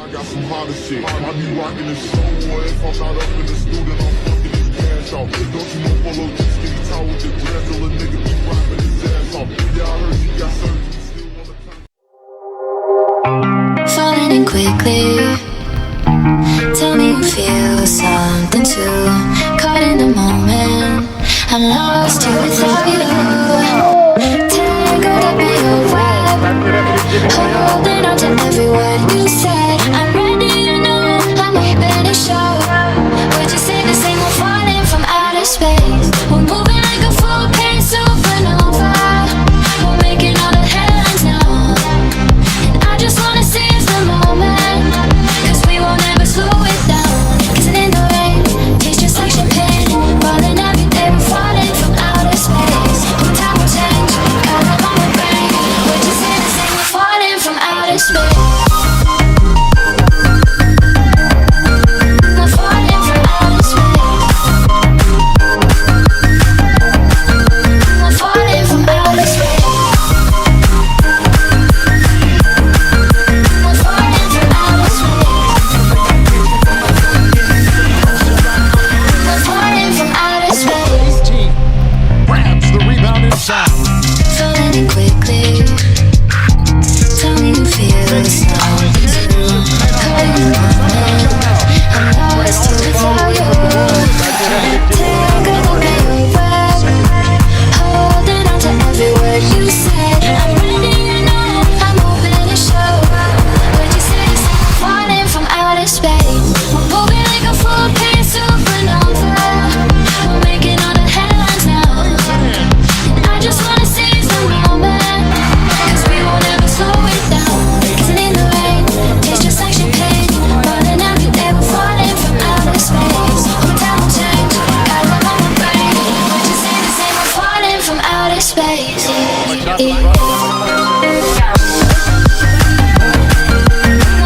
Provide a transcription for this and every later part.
I got some hotter shit. I be rocking the show, boy. If I'm not up in the studio, I'm fucking his cash off. Don't you know Polo G skinny tall with the grass, till a nigga be rapping his ass off. Yeah, I heard you got surgery, still wanna turn. Falling in quickly. Tell me you feel something too. Caught in the moment, I'm lost here without you. Tangled up in your web, holding on to every word you said. I'm ready, you know, I'm open to show. Would you say the same? We're falling from outer space. We're moving like a full-page supernova. We're making all the headlines now, and I just wanna seize the moment, 'cause we won't ever slow it down. Kissing in the rain, tastes just like champagne. Falling every day, we're falling from outer space. Time will change, got it on my brain. Would you say the same? We're falling from outer space. We're falling from outer space. We're falling from outer space. We're falling from outer space. Grabs the rebound inside. Falling in quickly. Tell me you feel something too. Caught in the moment, I'm lost here without you. Tangled up in your web, holding on to every word you said. I'm ready, you know, I'm open to show. Would you say the same? Falling from outer space. We're moving like a full-page supernova. We're making all the headlines now, and I just wanna seize the moment, 'cause we won't ever slow it down. Kissing in the rain, tastes just like champagne. Falling every day, we're falling from outer space. Time will change, got it on my brain. Would you say the same? We're falling from outer space. We're falling from outer space.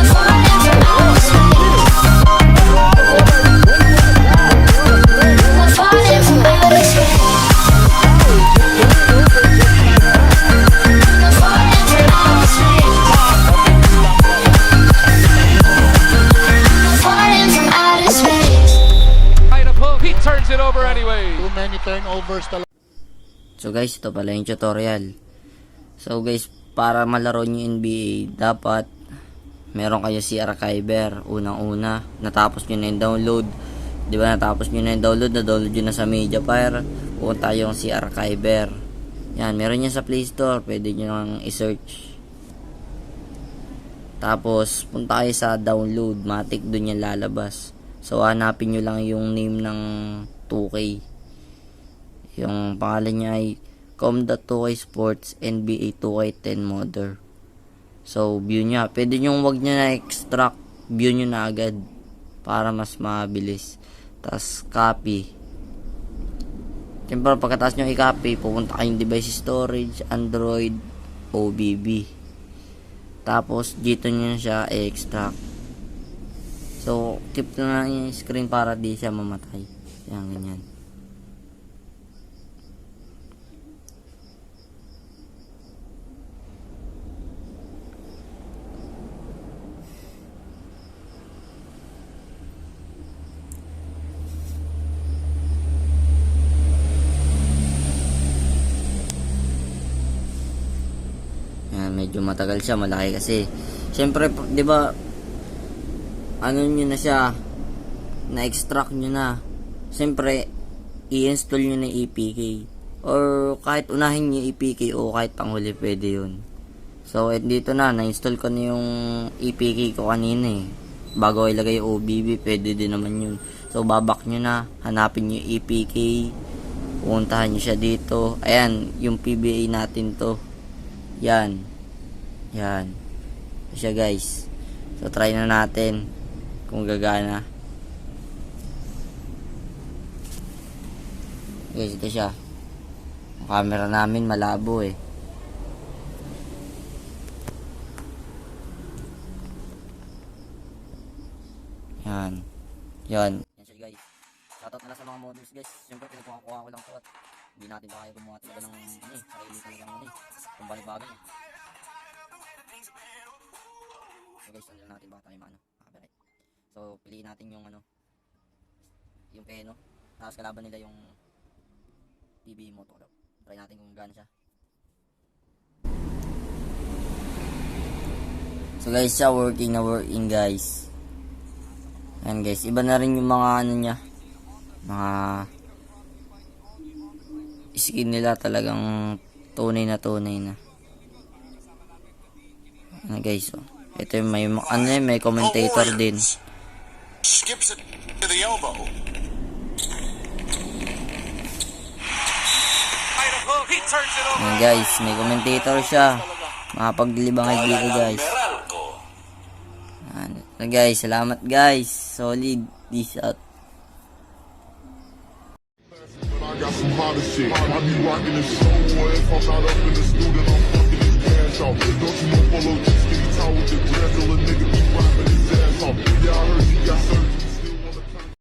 We're falling from outer space. We're falling from outer space. We're falling from outer space. Right up hook. He turns it over anyway. Too many turnovers talaga. So guys, ito pala yung tutorial. So guys, para malaro nyo NBA, dapat meron kayo si Archiver. Unang-una, natapos nyo na yung download. Di ba natapos nyo na yung download, na-download nyo na sa Mediafire. Pupunta yung si Archiver. Yan, meron yan sa Play Store. Pwede nyo nang i-search. Tapos, punta kayo sa download. Matik, dun yan lalabas. So, hanapin nyo lang yung name ng 2K. Yung pangalan niya ay com.2K Sports NBA 2K10 Modder. So, view niya. Pwede nyo wag nyo na extract. View nyo na agad. Para mas mabilis. Tapos, copy. Siyempre, pagkatapos nyo i-copy, pupunta kayong device storage, Android, OBB. Tapos, dito nyo siya i-extract. So, keep na lang yung screen para di siya mamatay. Yan, ganyan. Yan, medyo matagal siya, malaki kasi. Siyempre, 'di ba? Ano niyo na siya, na-extract niyo na. Siyempre, i-install niyo na APK. Or kahit unahin niyo APK o kahit panghuli, pwede 'yun. So, dito na-install ko na yung APK ko kanina eh. Bago ilagay yung OBB, pwede din naman 'yun. So, babak niyo na, hanapin niyo yung APK. Pupuntahan niyo siya dito. Ayan, yung PBA natin to. Yan. Yan. Ito siya guys. So try na natin kung gagana. Guys, ito siya. Ang camera namin malabo eh. Yan. Yan. Yan siya guys. Shoutout na lang sa mga models guys. Siyempre pinukuha ko lang to at hindi natin kaya gumawa talaga ng sarili talagang kung bali-bagay. So So guys, saan natin baka tayo copyright. So piliin natin yung yung Peno. Tapos kalaban nila yung PB Moto. Try natin kung gaano siya. So guys, siya working na working guys. Ayan guys, iba na rin yung mga niya. Mga skin nila talagang tunay na. Ayan guys, oh. Ito yung may commentator din. Skips it to the elbow. He turns it over. Ayan guys, may commentator siya. Makapaglibangay dito guys. Ayan. So guys, salamat guys. Solid. Peace out. But I got some hotter shit. I be rocking this show, boy. If I'm not up in the studio, I'm fucking his ass off. Don't you know Polo just get tall with the grass, till a nigga be